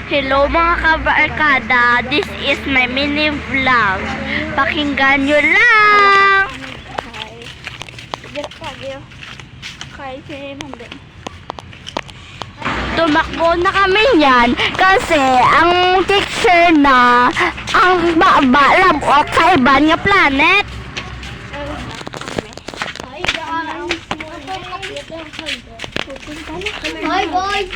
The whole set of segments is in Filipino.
Hello mga kabarkada, this is my mini vlog. Pakinggan nyo lang! Tumakbo na kami yan kasi ang teacher na ang labot sa iba nga planet. Hi boys!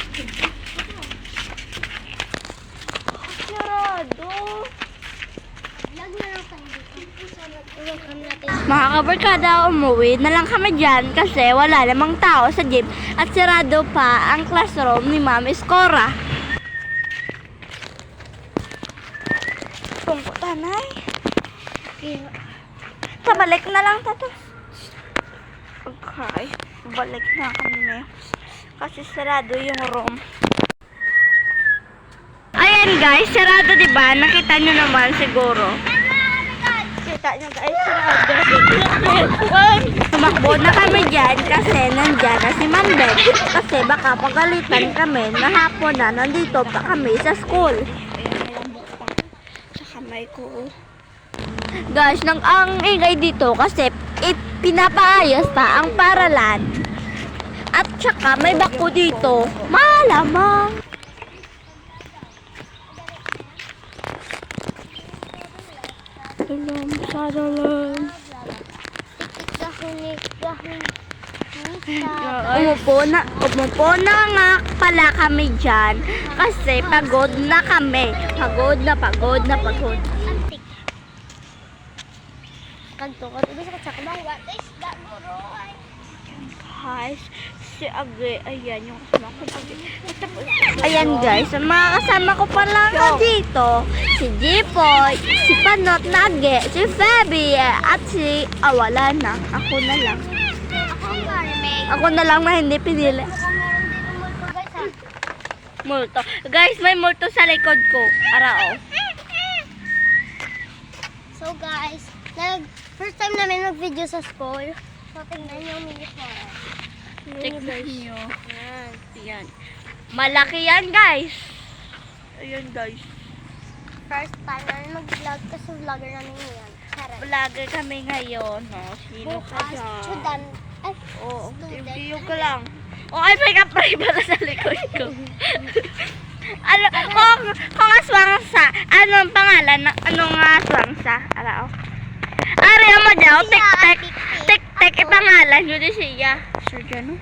Mga kabarkada, umuwi na lang kami dyan kasi wala namang tao sa gym at sarado pa ang classroom ni Ma'am Escora. Tungko tanay. Tabalik na lang tato. Okay, balik na kami kasi sarado yung room. Ayan guys, sarado diba? Nakita nyo naman siguro. Kita nyo guys, sarado. Tumakbo na kami dyan kasi nandyan na si Manbet. Kasi baka pagalitan kami na hapon na nandito pa kami sa school. Sa kamay ko. Guys, ang ingay dito kasi pinapaayos pa ang paralan. At saka may bako dito. Malamang. Umupo na nga pala kami dyan kasi pagod na kami. Pagod. Guys, si Age, ayan yung kasama ko. Ayan guys, ang mga kasama ko pala nga dito, si Jipoy, si Panot Nage, si Feby, at si wala na. Ako na lang na hindi pinili. Multo. Guys, may multo sa likod ko. Arao. So guys, first time namin mag-video sa school. So tingnan nyo yung mini flower. Tignan nyo. Ayan. Malaki yan guys. Ayan guys. First time namin mag-vlog kasi vlogger namin ngayon. Vlogger kami ngayon. No? Sino ka dyan? Student. Oo. Review ko lang. Ay, may kapray pala sa likod ko. Kung aswangsa, anong pangalan? Anong aswangsa? Arao. Ariya mo daw, tik-tik, ipangalan yun din siya. Sir Jano?